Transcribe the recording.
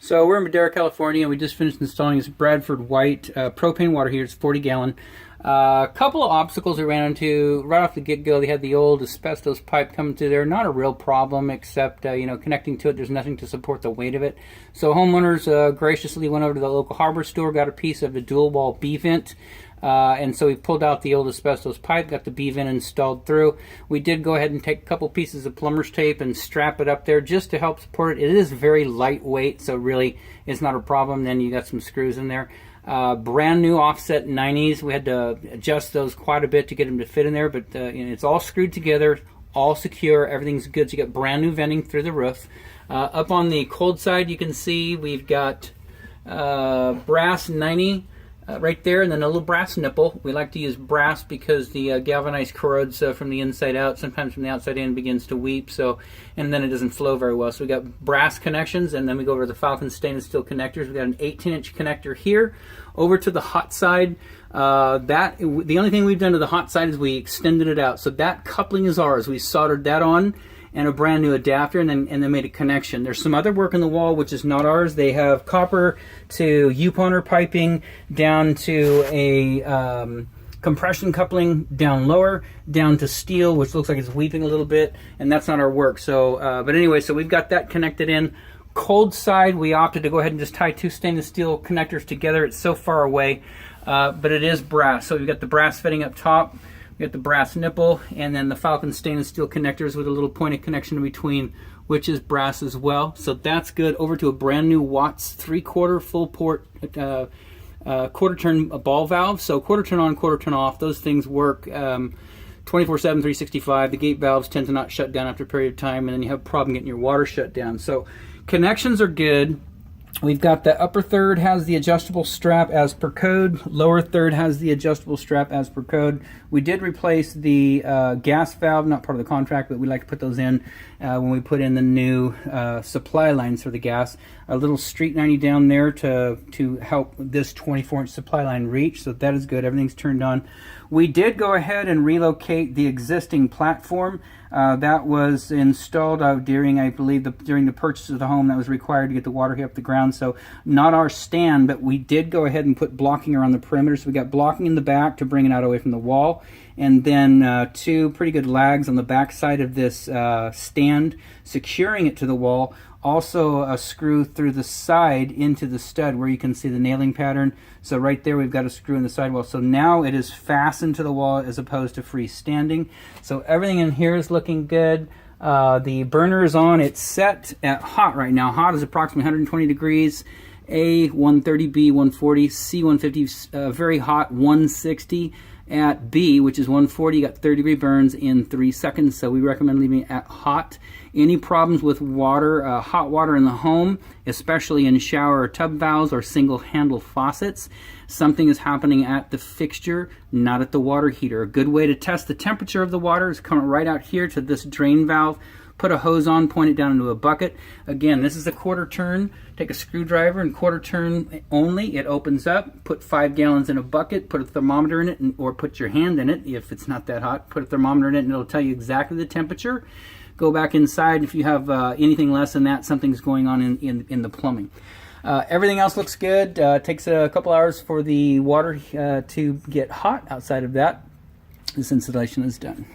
So we're in Madera, California. We just finished installing this Bradford White propane water heater. It's 40 gallon. A couple of obstacles we ran into right off the get-go. They had the old asbestos pipe coming through there. Not a real problem, except connecting to it, there's nothing to support the weight of it. So homeowners graciously went over to the local hardware store, got a piece of the dual wall B vent. And so we pulled out the old asbestos pipe, got the B vent installed through. We did go ahead and take a couple pieces of plumber's tape and strap it up there just to help support it. It is very lightweight, so really it's not a problem. Then you got some screws in there. Brand new offset 90s. We had to adjust those quite a bit to get them to fit in there, but it's all screwed together, all secure, everything's good. So you got brand new venting through the roof. Up on the cold side, you can see we've got brass 90 right there, and then a little brass nipple. We like to use brass because the galvanized corrodes from the inside out. Sometimes from the outside in begins to weep, and then it doesn't flow very well. So we got brass connections, and then we go over to the Falcon stainless steel connectors. We got an 18-inch connector here. Over to the hot side, the only thing we've done to the hot side is we extended it out. So that coupling is ours. We soldered that on and a brand new adapter, and then made a connection. There's some other work in the wall which is not ours. They have copper to U-pointer piping down to a compression coupling down lower, down to steel, which looks like it's weeping a little bit, and that's not our work. So, but anyway, so we've got that connected in. Cold side, we opted to go ahead and just tie two stainless steel connectors together. It's so far away, but it is brass. So we've got the brass fitting up top. We got the brass nipple, and then the Falcon stainless steel connectors with a little pointed connection in between, which is brass as well. So that's good. Over to a brand new Watts 3/4 full port quarter turn ball valve. So quarter turn on, quarter turn off. Those things work 24/7, 365. The gate valves tend to not shut down after a period of time, and then you have a problem getting your water shut down. So connections are good. We've got the upper third has the adjustable strap as per code. Lower third has the adjustable strap as per code. We did replace the gas valve, not part of the contract, but we like to put those in when we put in the new supply lines for the gas. A little street 90 down there to help this 24-inch supply line reach, so that is good. Everything's turned on. We did go ahead and relocate the existing platform. That was installed during, I believe, during the purchase of the home. That was required to get the water heat up the ground. So not our stand, but we did go ahead and put blocking around the perimeter. So we got blocking in the back to bring it out away from the wall, and then two pretty good lags on the back side of this stand, securing it to the wall. Also a screw through the side into the stud where you can see the nailing pattern. So right there we've got a screw in the sidewall. So now it is fastened to the wall as opposed to freestanding. So everything in here is looking good. The burner is on. It's set at hot right now. Hot is approximately 120 degrees. A 130, B 140, C 150, very hot 160. At B, which is 140, you got 30-degree burns in 3 seconds, so we recommend leaving it at hot. Any problems with water, hot water in the home, especially in shower or tub valves or single-handle faucets, something is happening at the fixture, not at the water heater. A good way to test the temperature of the water is come right out here to this drain valve, put a hose on, point it down into a bucket. Again, this is a quarter turn. Take a screwdriver and quarter turn only. It opens up. Put 5 gallons in a bucket. Put a thermometer in it, or put your hand in it if it's not that hot. Put a thermometer in it, and it'll tell you exactly the temperature. Go back inside. If you have anything less than that, something's going on in the plumbing. Everything else looks good. Takes a couple hours for the water to get hot. Outside of that, this installation is done.